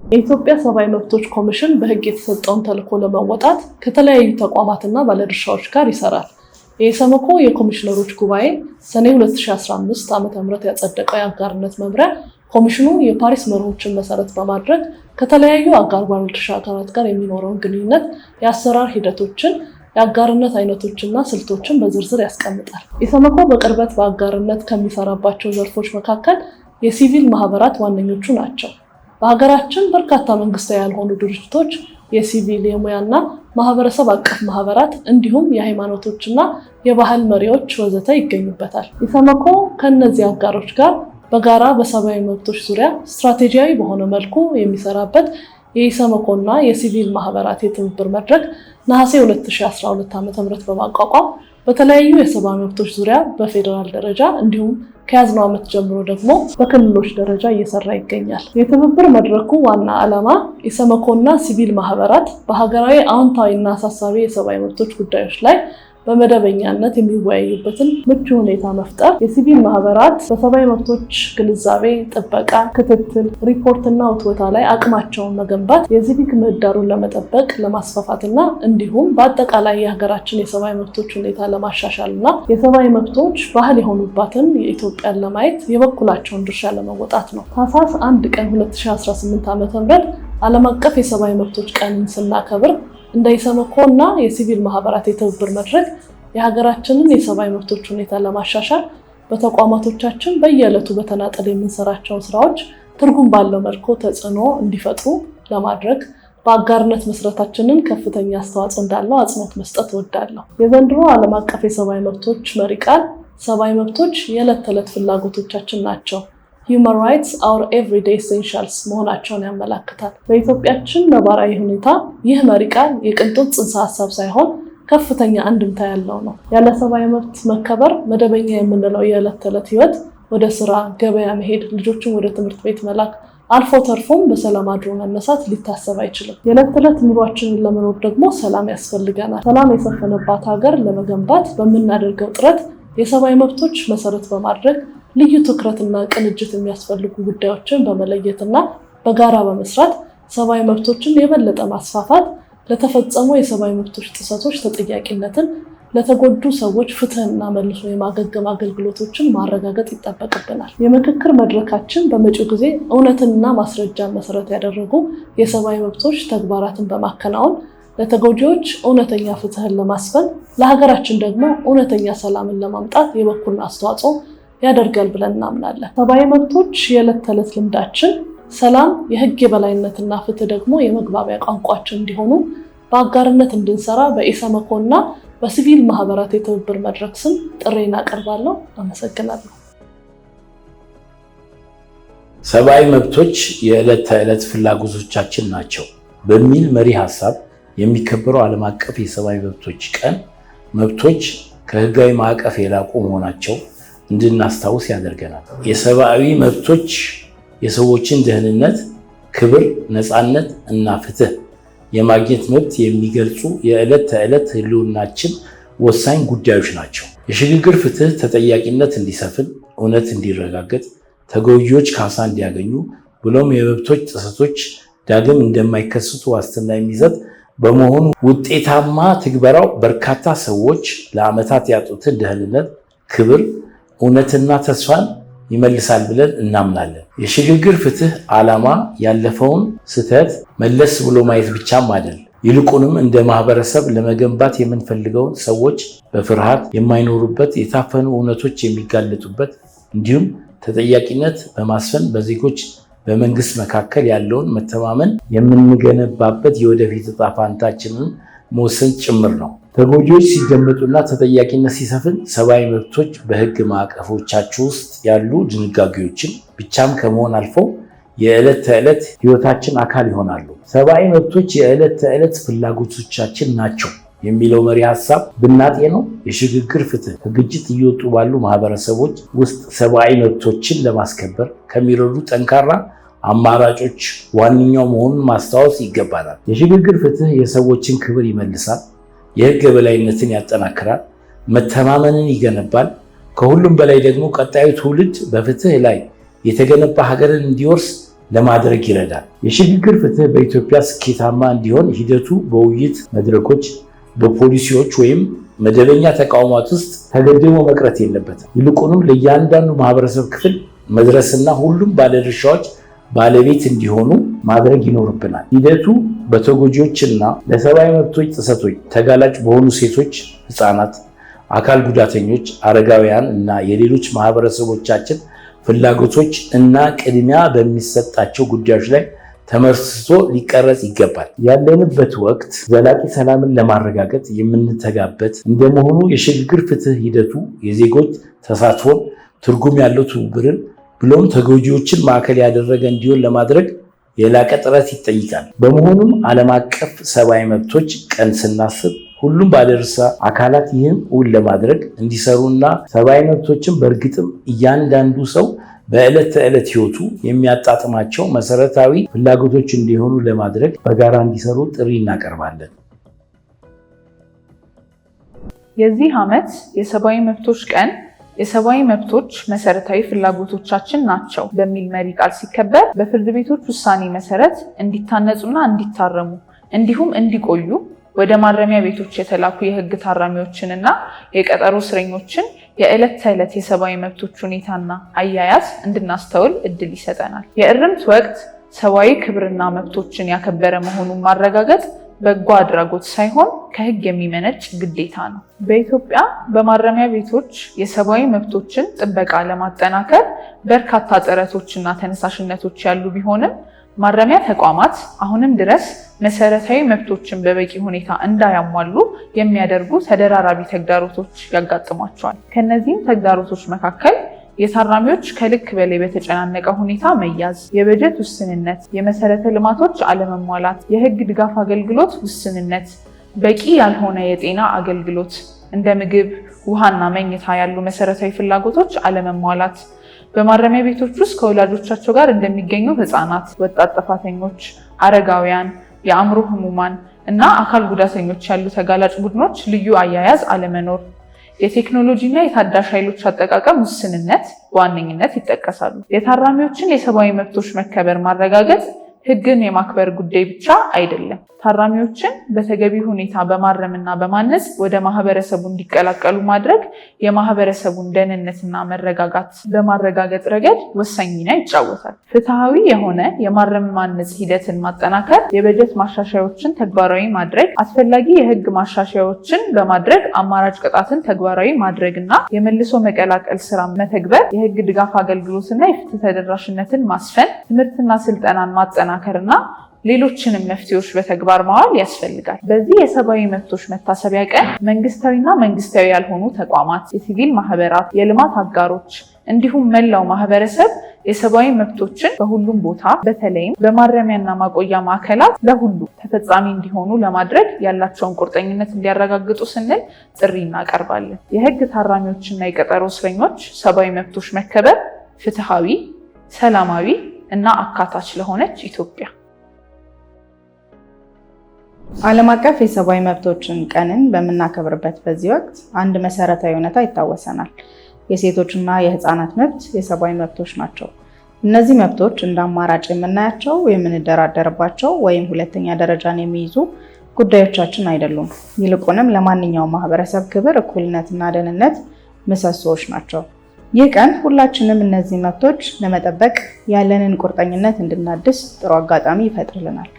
የኢትዮጵያ ሰብአዊ መብቶች ኮሚሽን በሕግ የተሰጠውን ተልዕኮ ለመወጣት ከተለያዩ ተቋማትና ባለድርሻዎች ጋር ይሰራል። የኢሰመኮ የኮሚሽነሮች ጉባኤ ሰኔ 2015 ዓ.ም ያጸደቀው የአጋርነት መምሪያ ኮሚሽኑ የፓሪስ መርሆችን መሰረት በማድረግ ከተለያዩ አጋር ባለድርሻ አካላት ጋር የሚኖረውን ግንኙነት፣ የአሰራር ሂደቶችን፣ የአጋርነት አይነቶችና ስልቶችን በዝርዝር ያስቀምጣል። ኢሰመኮ በቅርበት በአጋርነት ከሚሰራባቸው ዘርፎች መካከል የሲቪል ማህበራት ዋነኞቹ ናቸው። በሀገራችን በርካታ መንግስታዊ ያልሆኑ ድርጅቶች፣ የሲቪል የሙያና ማህበረሰብ አቀፍ ማህበራት እንዲሁም የሃይማኖቶችና የባህል መሪዎች ወዘተ ይገኙበታል። ኢሰመኮ ከእነዚህ አጋሮች ጋር በጋራ በሰብአዊ መብቶች ዙሪያ ስትራቴጂያዊ በሆነ መልኩ የሚሰራበት የኢሰመኮና የሲቪል ማህበራት የትብብር መድረክ ነሐሴ 2012 ዓ.ም በማቋቋም በተለያዩ የሰብአዊ መብቶች ዙሪያ በፌዴራል ደረጃ እንዲሁም ከያዝነው ዓመት ጀምሮ ደግሞ በክልሎች ደረጃ እየሰራ ይገኛል። የትብብር መድረኩ ዋና ዓላማ ኢሰመኮና ሲቪል ማህበራት በሀገራዊ አዎንታዊና አሳሳቢ የሰብአዊ መብቶች ጉዳዮች ላይ በመደበኛነት የሚወያዩበትን ምቹ ሁኔታ መፍጠር፣ የሲቪል ማህበራት በሰብአዊ መብቶች ግንዛቤ፣ ጥበቃ፣ ክትትል፣ ሪፖርትና ውትወታ ላይ አቅማቸውን መገንባት፣ የሲቪክ ምህዳሩን ለመጠበቅ ለማስፋፋትና እንዲሁም በአጠቃላይ የሀገራችን የሰብአዊ መብቶች ሁኔታ ለማሻሻልና የሰብአዊ መብቶች ባህል የሆኑባትን የኢትዮጵያን ለማየት የበኩላቸውን ድርሻ ለመወጣት ነው። ታህሳስ 1 ቀን 2018 ዓ.ም ዓለም አቀፍ የሰብአዊ መብቶች ቀንን ስናከብር እንደ ኢሰመኮ እና የሲቪል ማህበራት የትብብር መድረክ የሀገራችንን የሰብአዊ መብቶች ሁኔታ ለማሻሻል በተቋማቶቻችን በየዕለቱ በተናጠል የምንሰራቸውን ስራዎች ትርጉም ባለው መልኩ ተጽዕኖ እንዲፈጥሩ ለማድረግ በአጋርነት መስራታችንን ከፍተኛ አስተዋጽኦ እንዳለው አጽንኦት መስጠት እወዳለሁ። የዘንድሮ ዓለም አቀፍ የሰብአዊ መብቶች መሪ ቃል ሰብአዊ መብቶች የዕለት ተዕለት ፍላጎቶቻችን ናቸው፣ Human Rights Our Everyday Essentials መሆናቸውን ያመለክታል። በኢትዮጵያችን ነባራዊ ሁኔታ ይህ መሪ ቃል የቅንጦት ጽንሰ ሀሳብ ሳይሆን ከፍተኛ አንድምታ ያለው ነው። ያለ ሰብአዊ መብት መከበር መደበኛ የምንለው የዕለት ተዕለት ህይወት፣ ወደ ስራ ገበያ መሄድ፣ ልጆችን ወደ ትምህርት ቤት መላክ፣ አልፎ ተርፎም በሰላም አድሮ መነሳት ሊታሰብ አይችልም። የዕለት ተዕለት ኑሯችንን ለመኖር ደግሞ ሰላም ያስፈልገናል። ሰላም የሰፈነባት ሀገር ለመገንባት በምናደርገው ጥረት የሰብአዊ መብቶች መሰረት በማድረግ ልዩ ትኩረትና ቅንጅት የሚያስፈልጉ ጉዳዮችን በመለየትና በጋራ በመስራት ሰብአዊ መብቶችን የበለጠ ማስፋፋት፣ ለተፈጸሙ የሰብአዊ መብቶች ጥሰቶች ተጠያቂነትን፣ ለተጎዱ ሰዎች ፍትህና መልሶ የማገገም አገልግሎቶችን ማረጋገጥ ይጠበቅብናል። የምክክር መድረካችን በመጪው ጊዜ እውነትንና ማስረጃን መሰረት ያደረጉ የሰብአዊ መብቶች ተግባራትን በማከናወን ለተጎጂዎች እውነተኛ ፍትህን ለማስፈን፣ ለሀገራችን ደግሞ እውነተኛ ሰላምን ለማምጣት የበኩሉን አስተዋጽኦ ያደርጋል ብለን እናምናለን። ሰብአዊ መብቶች የዕለት ተዕለት ልምዳችን፣ ሰላም፣ የህግ የበላይነትና ፍትህ ደግሞ የመግባቢያ ቋንቋችን እንዲሆኑ በአጋርነት እንድንሰራ በኢሰመኮ እና በሲቪል ማህበራት የትብብር መድረክ ስም ጥሬን አቀርባለሁ። አመሰግናለሁ። ሰብአዊ መብቶች የዕለት ተዕለት ፍላጎቶቻችን ናቸው በሚል መሪ ሀሳብ የሚከበረው ዓለም አቀፍ የሰብአዊ መብቶች ቀን መብቶች ከህጋዊ ማዕቀፍ የላቁ መሆናቸው እንድናስታውስ ያደርገናል። የሰብአዊ መብቶች የሰዎችን ደህንነት፣ ክብር፣ ነፃነት እና ፍትህ የማግኘት መብት የሚገልጹ የዕለት ተዕለት ህልውናችን ወሳኝ ጉዳዮች ናቸው። የሽግግር ፍትህ ተጠያቂነት እንዲሰፍን፣ እውነት እንዲረጋገጥ፣ ተጎጂዎች ካሳ እንዲያገኙ ብሎም የመብቶች ጥሰቶች ዳግም እንደማይከሰቱ ዋስትና የሚሰጥ በመሆኑ ውጤታማ ትግበራው በርካታ ሰዎች ለዓመታት ያጡትን ደህንነት፣ ክብር፣ እውነትና ተስፋን ይመልሳል ብለን እናምናለን። የሽግግር ፍትህ ዓላማ ያለፈውን ስህተት መለስ ብሎ ማየት ብቻም አይደል፣ ይልቁንም እንደ ማህበረሰብ ለመገንባት የምንፈልገውን ሰዎች በፍርሃት የማይኖሩበት፣ የታፈኑ እውነቶች የሚጋለጡበት እንዲሁም ተጠያቂነት በማስፈን በዜጎች በመንግስት መካከል ያለውን መተማመን የምንገነባበት የወደፊት ዕጣ ፈንታችንን መወሰን ጭምር ነው። ተጎጂዎች ሲደመጡና ተጠያቂነት ሲሰፍን ሰብአዊ መብቶች በህግ ማዕቀፎቻቸው ውስጥ ያሉ ድንጋጌዎችን ብቻም ከመሆን አልፈው የዕለት ተዕለት ህይወታችን አካል ይሆናሉ። ሰብአዊ መብቶች የዕለት ተዕለት ፍላጎቶቻችን ናቸው የሚለው መሪ ሀሳብ ብናጤነው የሽግግር ፍትህ ከግጭት እየወጡ ባሉ ማህበረሰቦች ውስጥ ሰብአዊ መብቶችን ለማስከበር ከሚረዱ ጠንካራ አማራጮች ዋነኛው መሆኑን ማስታወስ ይገባናል። የሽግግር ፍትህ የሰዎችን ክብር ይመልሳል፣ የህግ የበላይነትን ያጠናክራል፣ መተማመንን ይገነባል። ከሁሉም በላይ ደግሞ ቀጣዩ ትውልድ በፍትህ ላይ የተገነባ ሀገርን እንዲወርስ ለማድረግ ይረዳል። የሽግግር ፍትህ በኢትዮጵያ ስኬታማ እንዲሆን ሂደቱ በውይይት መድረኮች፣ በፖሊሲዎች ወይም መደበኛ ተቋማት ውስጥ ተገድቦ መቅረት የለበትም። ይልቁንም ለእያንዳንዱ ማህበረሰብ ክፍል መድረስና ሁሉም ባለድርሻዎች ባለቤት እንዲሆኑ ማድረግ ይኖርብናል። ሂደቱ በተጎጂዎችና ለሰብአዊ መብቶች ጥሰቶች ተጋላጭ በሆኑ ሴቶች፣ ህፃናት፣ አካል ጉዳተኞች፣ አረጋውያን እና የሌሎች ማህበረሰቦቻችን ፍላጎቶች እና ቅድሚያ በሚሰጣቸው ጉዳዮች ላይ ተመስርቶ ሊቀረጽ ይገባል። ያለንበት ወቅት ዘላቂ ሰላምን ለማረጋገጥ የምንተጋበት እንደመሆኑ የሽግግር ፍትህ ሂደቱ የዜጎች ተሳትፎን፣ ትርጉም ያለው ትብብርን ብሎም ተጎጂዎችን ማዕከል ያደረገ እንዲሆን ለማድረግ የላቀ ጥረት ይጠይቃል። በመሆኑም ዓለም አቀፍ ሰብአዊ መብቶች ቀን ስናስብ ሁሉም ባለድርሻ አካላት ይህን እውን ለማድረግ እንዲሰሩና ሰብአዊ መብቶችን በእርግጥም እያንዳንዱ ሰው በዕለት ተዕለት ህይወቱ የሚያጣጥማቸው መሰረታዊ ፍላጎቶች እንዲሆኑ ለማድረግ በጋራ እንዲሰሩ ጥሪ እናቀርባለን። የዚህ ዓመት የሰብአዊ መብቶች ቀን የሰብአዊ መብቶች መሰረታዊ ፍላጎቶቻችን ናቸው በሚል መሪ ቃል ሲከበር በፍርድ ቤቶች ውሳኔ መሰረት እንዲታነጹና እንዲታረሙ እንዲሁም እንዲቆዩ ወደ ማረሚያ ቤቶች የተላኩ የህግ ታራሚዎችንና የቀጠሮ እስረኞችን የዕለት ተዕለት የሰብአዊ መብቶች ሁኔታና አያያዝ እንድናስተውል እድል ይሰጠናል። የእርምት ወቅት ሰብአዊ ክብርና መብቶችን ያከበረ መሆኑን ማረጋገጥ በጎ አድራጎት ሳይሆን ከህግ የሚመነጭ ግዴታ ነው። በኢትዮጵያ በማረሚያ ቤቶች የሰብአዊ መብቶችን ጥበቃ ለማጠናከር በርካታ ጥረቶችና ተነሳሽነቶች ያሉ ቢሆንም ማረሚያ ተቋማት አሁንም ድረስ መሰረታዊ መብቶችን በበቂ ሁኔታ እንዳያሟሉ የሚያደርጉ ተደራራቢ ተግዳሮቶች ያጋጥሟቸዋል። ከነዚህም ተግዳሮቶች መካከል የታራሚዎች ከልክ በላይ በተጨናነቀ ሁኔታ መያዝ፣ የበጀት ውስንነት፣ የመሰረተ ልማቶች አለመሟላት፣ የህግ ድጋፍ አገልግሎት ውስንነት፣ በቂ ያልሆነ የጤና አገልግሎት እንደ ምግብ፣ ውሃና መኝታ ያሉ መሰረታዊ ፍላጎቶች አለመሟላት፣ በማረሚያ ቤቶች ውስጥ ከወላጆቻቸው ጋር እንደሚገኙ ህፃናት፣ ወጣት ጥፋተኞች፣ አረጋውያን፣ የአእምሮ ህሙማን እና አካል ጉዳተኞች ያሉ ተጋላጭ ቡድኖች ልዩ አያያዝ አለመኖር፣ የቴክኖሎጂ እና የታዳሽ ኃይሎች አጠቃቀም ውስንነት በዋነኝነት ይጠቀሳሉ። የታራሚዎችን የሰብአዊ መብቶች መከበር ማረጋገጥ ህግን የማክበር ጉዳይ ብቻ አይደለም። ታራሚዎችን በተገቢ ሁኔታ በማረምና በማነጽ ወደ ማህበረሰቡ እንዲቀላቀሉ ማድረግ የማህበረሰቡን ደህንነትና መረጋጋት በማረጋገጥ ረገድ ወሳኝ ሚና ይጫወታል። ፍትሃዊ የሆነ የማረም ማነጽ ሂደትን ማጠናከር፣ የበጀት ማሻሻያዎችን ተግባራዊ ማድረግ፣ አስፈላጊ የህግ ማሻሻያዎችን በማድረግ አማራጭ ቅጣትን ተግባራዊ ማድረግና የመልሶ መቀላቀል ስራ መተግበር፣ የህግ ድጋፍ አገልግሎትና የፍትህ ተደራሽነትን ማስፈን፣ ትምህርትና ስልጠናን ማጠናከርና ሌሎችንም መፍትሄዎች በተግባር ማዋል ያስፈልጋል። በዚህ የሰብአዊ መብቶች መታሰቢያ ቀን መንግስታዊና መንግስታዊ ያልሆኑ ተቋማት፣ የሲቪል ማህበራት፣ የልማት አጋሮች እንዲሁም መላው ማህበረሰብ የሰብአዊ መብቶችን በሁሉም ቦታ በተለይም በማረሚያና ማቆያ ማዕከላት ለሁሉ ተፈጻሚ እንዲሆኑ ለማድረግ ያላቸውን ቁርጠኝነት እንዲያረጋግጡ ስንል ጥሪ እናቀርባለን። የህግ ታራሚዎችና የቀጠሮ እስረኞች ሰብአዊ መብቶች መከበር ፍትሃዊ፣ ሰላማዊ እና አካታች ለሆነች ኢትዮጵያ። ዓለም አቀፍ የሰብአዊ መብቶችን ቀንን በምናከብርበት በዚህ ወቅት አንድ መሰረታዊ እውነታ ይታወሰናል። የሴቶችና የህፃናት መብት የሰብአዊ መብቶች ናቸው። እነዚህ መብቶች እንደ አማራጭ የምናያቸው፣ የምንደራደርባቸው ወይም ሁለተኛ ደረጃን የሚይዙ ጉዳዮቻችን አይደሉም። ይልቁንም ለማንኛውም ማህበረሰብ ክብር፣ እኩልነትና ደህንነት ምሰሶዎች ናቸው። ይህ ቀን ሁላችንም እነዚህ መብቶች ለመጠበቅ ያለንን ቁርጠኝነት እንድናድስ ጥሩ አጋጣሚ ይፈጥርልናል።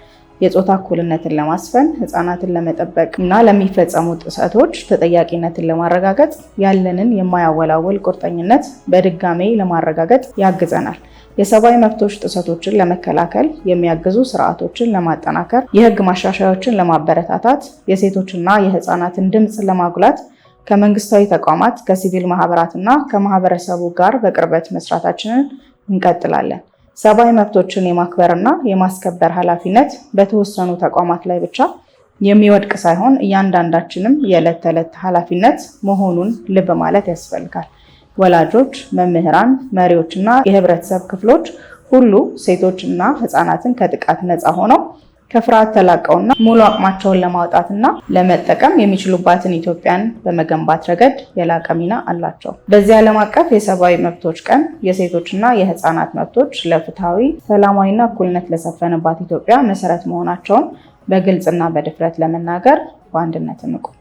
የጾታ እኩልነትን ለማስፈን፣ ህፃናትን ለመጠበቅ እና ለሚፈጸሙ ጥሰቶች ተጠያቂነትን ለማረጋገጥ ያለንን የማያወላወል ቁርጠኝነት በድጋሜ ለማረጋገጥ ያግዘናል። የሰብአዊ መብቶች ጥሰቶችን ለመከላከል የሚያግዙ ስርዓቶችን ለማጠናከር፣ የህግ ማሻሻያዎችን ለማበረታታት፣ የሴቶችና የህፃናትን ድምፅ ለማጉላት ከመንግስታዊ ተቋማት፣ ከሲቪል ማህበራትና ከማህበረሰቡ ጋር በቅርበት መስራታችንን እንቀጥላለን። ሰብአዊ መብቶችን የማክበርና የማስከበር ኃላፊነት በተወሰኑ ተቋማት ላይ ብቻ የሚወድቅ ሳይሆን እያንዳንዳችንም የዕለት ተዕለት ኃላፊነት መሆኑን ልብ ማለት ያስፈልጋል። ወላጆች፣ መምህራን፣ መሪዎችና የህብረተሰብ ክፍሎች ሁሉ ሴቶችና ህፃናትን ከጥቃት ነፃ ሆነው ከፍርሃት ተላቀውና ሙሉ አቅማቸውን ለማውጣትና ለመጠቀም የሚችሉባትን ኢትዮጵያን በመገንባት ረገድ የላቀ ሚና አላቸው። በዚህ ዓለም አቀፍ የሰብአዊ መብቶች ቀን የሴቶችና የህፃናት መብቶች ለፍትሃዊ፣ ሰላማዊና እኩልነት ለሰፈነባት ኢትዮጵያ መሰረት መሆናቸውን በግልጽና በድፍረት ለመናገር በአንድነት እንቁም።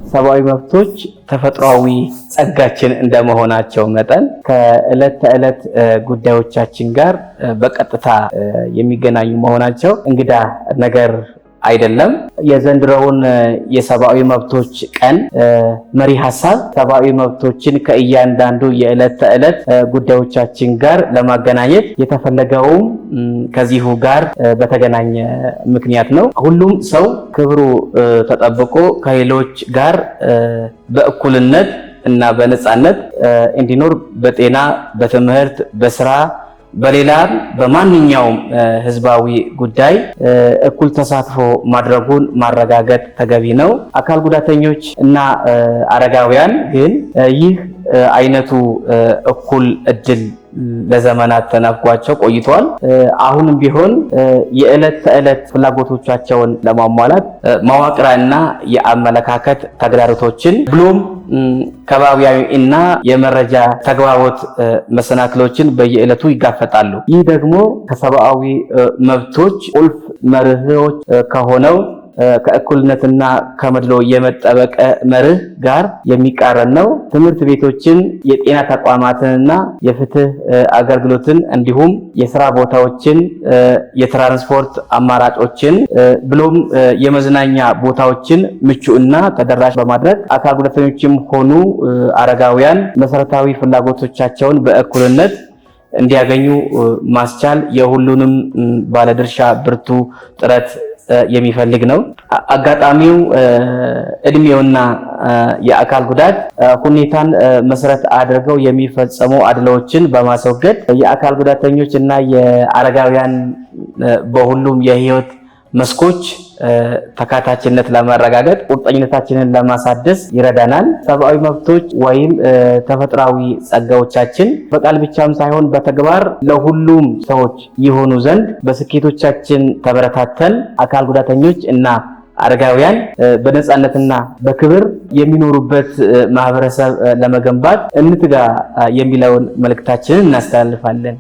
ሰብአዊ መብቶች ተፈጥሯዊ ጸጋችን እንደመሆናቸው መጠን ከዕለት ተዕለት ጉዳዮቻችን ጋር በቀጥታ የሚገናኙ መሆናቸው እንግዳ ነገር አይደለም። የዘንድሮውን የሰብአዊ መብቶች ቀን መሪ ሀሳብ ሰብአዊ መብቶችን ከእያንዳንዱ የዕለት ተዕለት ጉዳዮቻችን ጋር ለማገናኘት የተፈለገውም ከዚሁ ጋር በተገናኘ ምክንያት ነው። ሁሉም ሰው ክብሩ ተጠብቆ ከሌሎች ጋር በእኩልነት እና በነፃነት እንዲኖር በጤና፣ በትምህርት፣ በስራ በሌላም በማንኛውም ህዝባዊ ጉዳይ እኩል ተሳትፎ ማድረጉን ማረጋገጥ ተገቢ ነው። አካል ጉዳተኞች እና አረጋውያን ግን ይህ አይነቱ እኩል እድል ለዘመናት ተነፍጓቸው ቆይቷል። አሁንም ቢሆን የዕለት ተዕለት ፍላጎቶቻቸውን ለማሟላት መዋቅራዊና የአመለካከት ተግዳሮቶችን ብሎም ከባቢያዊ እና የመረጃ ተግባቦት መሰናክሎችን በየዕለቱ ይጋፈጣሉ። ይህ ደግሞ ከሰብአዊ መብቶች ቁልፍ መርሆች ከሆነው ከእኩልነትና ከመድሎ የመጠበቅ መርህ ጋር የሚቃረን ነው። ትምህርት ቤቶችን፣ የጤና ተቋማትንና የፍትህ አገልግሎትን እንዲሁም የስራ ቦታዎችን፣ የትራንስፖርት አማራጮችን ብሎም የመዝናኛ ቦታዎችን ምቹ እና ተደራሽ በማድረግ አካል ጉዳተኞችም ሆኑ አረጋውያን መሰረታዊ ፍላጎቶቻቸውን በእኩልነት እንዲያገኙ ማስቻል የሁሉንም ባለድርሻ ብርቱ ጥረት የሚፈልግ ነው። አጋጣሚው እድሜውና የአካል ጉዳት ሁኔታን መሰረት አድርገው የሚፈጸሙ አድሎችን በማስወገድ የአካል ጉዳተኞች እና የአረጋውያን በሁሉም የህይወት መስኮች ተካታችነት ለማረጋገጥ ቁርጠኝነታችንን ለማሳደስ ይረዳናል። ሰብአዊ መብቶች ወይም ተፈጥሯዊ ጸጋዎቻችን በቃል ብቻም ሳይሆን በተግባር ለሁሉም ሰዎች ይሆኑ ዘንድ በስኬቶቻችን ተበረታተን አካል ጉዳተኞች እና አረጋውያን በነፃነትና በክብር የሚኖሩበት ማህበረሰብ ለመገንባት እንትጋ የሚለውን መልእክታችንን እናስተላልፋለን።